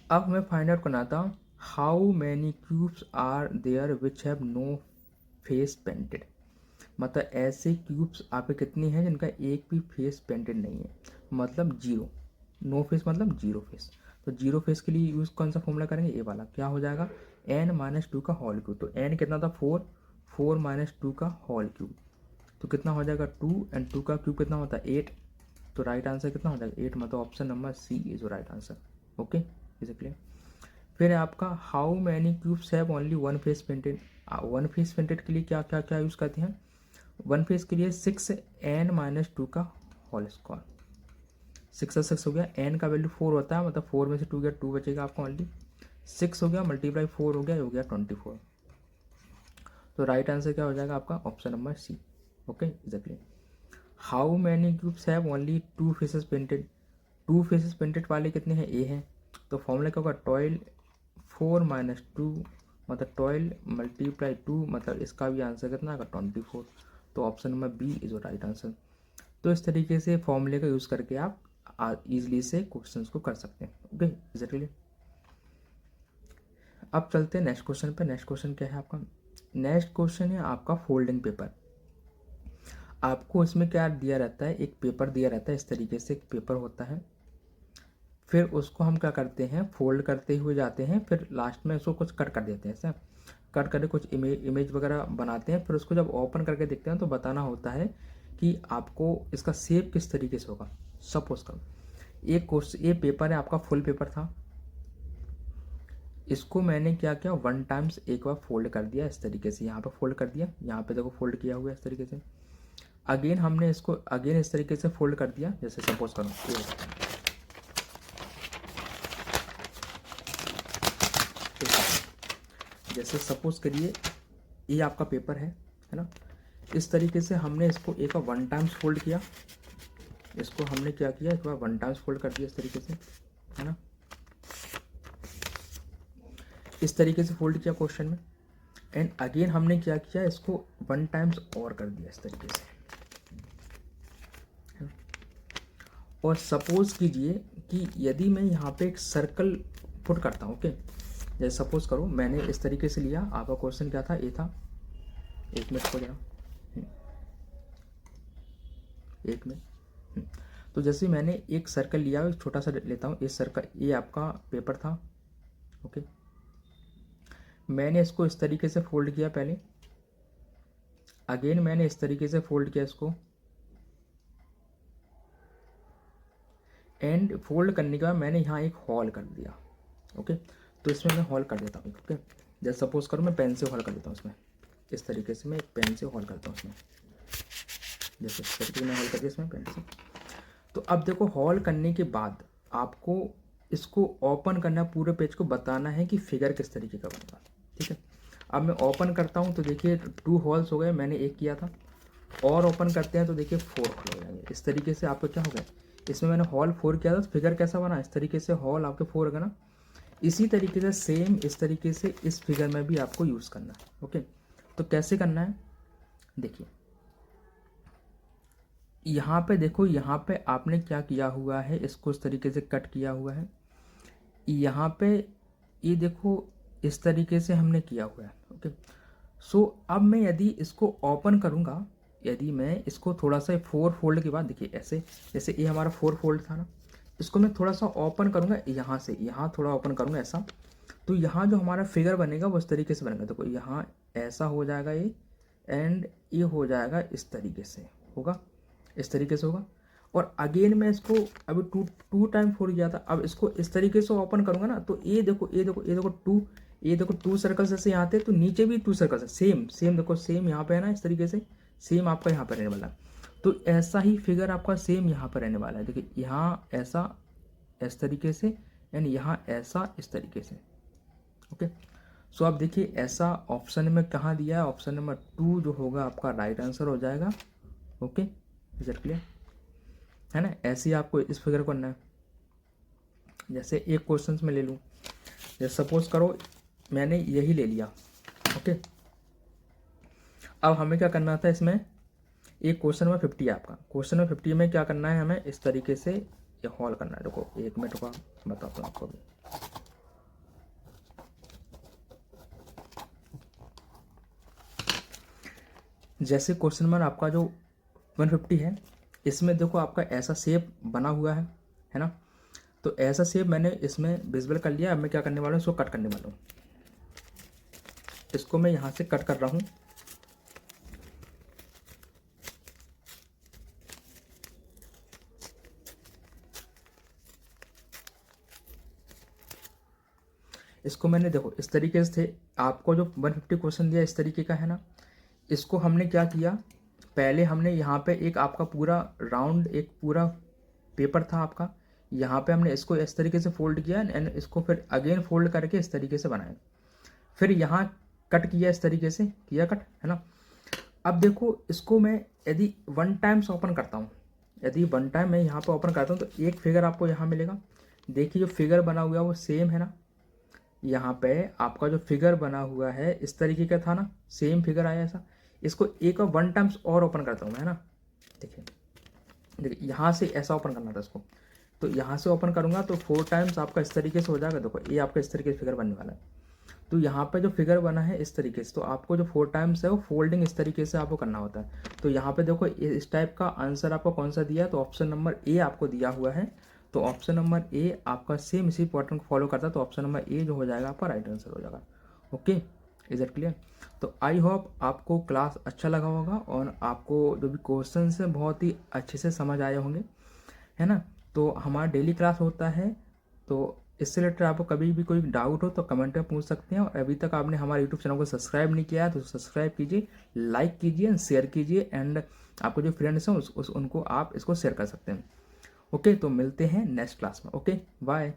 अब हमें फाइंड आउट करना था how many cubes are there which have no face painted, मतलब ऐसे क्यूब्स आपके कितने हैं जिनका एक भी फेस पेंटेड नहीं है, मतलब 0, नो फेस मतलब 0 फेस। तो 0 फेस के लिए यूज़ कौन सा फॉर्मूला करेंगे, ए वाला, क्या हो जाएगा n-2 का होल क्यूब। तो n कितना था 4, 4 - 2 का होल क्यूब, तो कितना हो जाएगा 2, एंड 2 का क्यूब कितना होता है 8। तो राइट आंसर कितना हो जाएगा 8, मतलब option number C is right answer, okay, is clear. फिर आपका how many cubes have only 1 face painted, 1 face painted के लिए क्या क्या क्या यूज़ करते हैं, 1 फेस के लिए 6 n-2 का होल स्क्वायर, 6 और 6 हो गया, n का वैल्यू 4 होता है, मतलब 4 में से 2 गया 2 बचेगा आपका ओनली, 6 हो गया मल्टीप्लाई 4 हो गया 24। तो राइट आंसर क्या हो जाएगा आपका option number C, okay exactly. How many cubes have only 2 faces painted, 2 faces painted वाले कितने हैं, ए हैं, तो फॉर्मूला क्या होगा 12 4 - 2, मतलब 12 × 2, मतलब इसका भी आंसर कितना आएगा 24। तो option number B is right answer. तो इस तरीके से फॉर्मूले का यूज़ करके आप इजीली से क्वेश्चंस को कर सकते हैं, ओके एग्जैक्टली। अब चलते हैं नेक्स्ट क्वेश्चन पे। नेक्स्ट क्वेश्चन क्या है आपका, नेक्स्ट क्वेश्चन है आपका फोल्डिंग पेपर। आपको इसमें क्या दिया रहता है, एक पेपर दिया रहता है, इस तरीके से एक पेपर होता है, फिर उसको हम क्या करते हैं फोल्ड करते हुए जाते हैं, फिर लास्ट में उसको कुछ कट कर देते हैं, ऐसा कट करके कुछ इमेज वगैरह बनाते हैं, फिर उसको जब ओपन करके देखते हैं तो बताना होता है कि आपको इसका शेप किस तरीके से होगा। सपोज करो एक पेपर है आपका, फुल पेपर था, इसको मैंने क्या किया, 1 टाइम्स एक बार फोल्ड कर दिया इस तरीके से, यहाँ पे फोल्ड कर दिया, यहाँ पे देखो फोल्ड किया हुआ है इस तरीके से। अगेन हमने इसको अगेन इस तरीके से फोल्ड कर दिया, जैसे सपोज करो जैसे सपोज करिए ये आपका पेपर है ना। इस तरीके से हमने इसको एक बार 1 टाइम्स फोल्ड किया, इसको हमने क्या किया, एक बार 1 टाइम्स फोल्ड कर दिया इस तरीके से, है ना। इस तरीके से फोल्ड किया क्वेश्चन में, एंड अगेन हमने क्या किया, इसको 1 टाइम्स और कर दिया इस तरीके से। और सपोज कीजिए कि यदि मैं यहाँ पे एक सर्कल पुट करता हूँ, ओके, जैसे सपोज करो मैंने इस तरीके से लिया, आपका क्वेश्चन क्या था, ए था, 1 मिनट को लेना, 1 मिनट। तो जैसे मैंने एक सर्कल लिया, एक छोटा सा लेता हूँ, इस सर्कल, ये आपका पेपर था, ओके। मैंने इसको इस तरीके से फोल्ड किया पहले, अगेन मैंने इस तरीके से फोल्ड किया इसको, एंड फोल्ड करने के बाद मैंने यहाँ एक हॉल कर दिया, ओके। तो इसमें मैं हॉल कर देता हूँ, ओके। जैसे सपोज करो मैं पेन से हॉल कर देता हूँ इसमें, इस तरीके से मैं एक पेन से हॉल करता हूँ इसमें, जैसे इस तरीके में हॉल कर दिया इसमें पेन से। तो अब देखो हॉल करने के बाद आपको इसको ओपन करना, पूरे पेज को बताना है कि फिगर किस तरीके का बनेगा, ठीक है। अब मैं ओपन करता हूँ तो देखिए 2 हॉल्स हो गए, मैंने एक किया था, और ओपन करते हैं तो देखिए 4 हॉल हो जाएंगे। इस तरीके से आपको क्या हो गया, इसमें मैंने हॉल 4 किया था, तो फिगर कैसा बना, इस तरीके से हॉल आपके 4 होगा ना। इसी तरीके से सेम इस तरीके से इस फिगर में भी आपको यूज़ करना है, ओके। तो कैसे करना है, देखिए यहाँ पे देखो, यहाँ पे आपने क्या किया हुआ है, इसको इस तरीके से कट किया हुआ है, यहाँ पे ये देखो इस तरीके से हमने किया हुआ है, ओके। सो अब मैं यदि इसको ओपन करूँगा, यदि मैं इसको थोड़ा सा 4 फोल्ड के बाद, देखिए ऐसे, जैसे ये हमारा 4 फोल्ड था ना, इसको मैं थोड़ा सा ओपन करूँगा, यहाँ से यहाँ थोड़ा ओपन करूँगा ऐसा, तो यहाँ जो हमारा फिगर बनेगा वो इस तरीके से बनेगा, देखो यहाँ ऐसा हो जाएगा ये, एंड ये हो जाएगा इस तरीके से होगा, इस तरीके से होगा। और अगेन मैं इसको अभी टू टाइम फोल्ड किया था, अब इसको इस तरीके से ओपन करूँगा ना, तो ये देखो ये देखो ये देखो 2, ये देखो 2 सर्कल्स जैसे यहाँ थे, तो नीचे भी 2 सर्कल्स है, सेम सेम देखो सेम यहाँ पे है ना, इस तरीके से सेम आपका यहाँ पर रहने वाला है। तो ऐसा ही फिगर आपका सेम यहाँ पर रहने वाला है, देखिए यहाँ ऐसा इस तरीके से, एंड यहाँ ऐसा इस तरीके से, ओके। सो आप देखिए ऐसा ऑप्शन में कहाँ दिया है, ऑप्शन नंबर 2 जो होगा आपका राइट आंसर हो जाएगा, ओके। इज इट क्लियर, है ना। ऐसे ही आपको इस फिगर को करना है। जैसे एक क्वेश्चन में ले लूँ, जैसे सपोज करो मैंने यही ले लिया, ओके। अब हमें क्या करना था इसमें, एक क्वेश्चन में 50 है आपका, क्वेश्चन में 50 में क्या करना है, हमें इस तरीके से ये हॉल करना है। देखो 1 मिनट का बताता हूँ आपको भी। जैसे क्वेश्चन नंबर आपका जो 150 है, इसमें देखो आपका ऐसा शेप बना हुआ है ना। तो ऐसा शेप मैंने इसमें विजिबल कर लिया। अब मैं क्या करने वाला हूँ, इसको कट करने वाला हूँ। इसको मैं यहाँ से कट कर रहा हूँ। इसको मैंने देखो इस तरीके से थे, आपको जो 150 क्वेश्चन दिया इस तरीके का है ना। इसको हमने क्या किया, पहले हमने यहाँ पे एक आपका पूरा राउंड, एक पूरा पेपर था आपका, यहाँ पे हमने इसको इस तरीके से फोल्ड किया, एंड इसको फिर अगेन फोल्ड करके इस तरीके से बनाया, फिर यहाँ कट किया, इस तरीके से किया कट, है ना। अब देखो इसको मैं यदि 1 टाइम्स ओपन करता हूँ, यदि 1 टाइम मैं यहाँ पे ओपन करता हूँ, तो एक फिगर आपको यहाँ मिलेगा। देखिए जो फिगर बना हुआ है वो सेम है ना, यहाँ पे आपका जो फिगर बना हुआ है इस तरीके का था ना, सेम फिगर आया ऐसा। इसको एक और 1 टाइम्स और ओपन करता हूँ मैं, है ना। देखिए देखिए यहाँ से ऐसा ओपन करना था इसको, तो यहाँ से ओपन करूँगा तो 4 टाइम्स आपका इस तरीके से हो जाएगा। देखो ये आपका इस तरीके से फिगर बनने वाला है। तो यहाँ पे जो फिगर बना है इस तरीके से, तो आपको जो 4 टाइम्स है वो फोल्डिंग इस तरीके से आपको करना होता है। तो यहाँ पे देखो इस टाइप का आंसर आपको कौन सा दिया है, तो ऑप्शन नंबर ए आपको दिया हुआ है। तो ऑप्शन नंबर ए आपका सेम इसी पैटर्न को फॉलो करता है, तो ऑप्शन नंबर ए जो हो जाएगा आपका राइट आंसर हो जाएगा। Okay, is it clear. तो आई होप आपको क्लास अच्छा लगा होगा और आपको जो भी क्वेश्चन है बहुत ही अच्छे से समझ आए होंगे, है ना। तो हमारा डेली क्लास होता है, तो इससे रिलेटेड आपको कभी भी कोई डाउट हो तो कमेंट में पूछ सकते हैं। और अभी तक आपने हमारे यूट्यूब चैनल को सब्सक्राइब नहीं किया है तो सब्सक्राइब कीजिए, लाइक कीजिए एंड शेयर कीजिए, एंड आपको जो फ्रेंड्स हैं उनको आप इसको शेयर कर सकते हैं। ओके, तो मिलते हैं नेक्स्ट क्लास में। Okay, bye.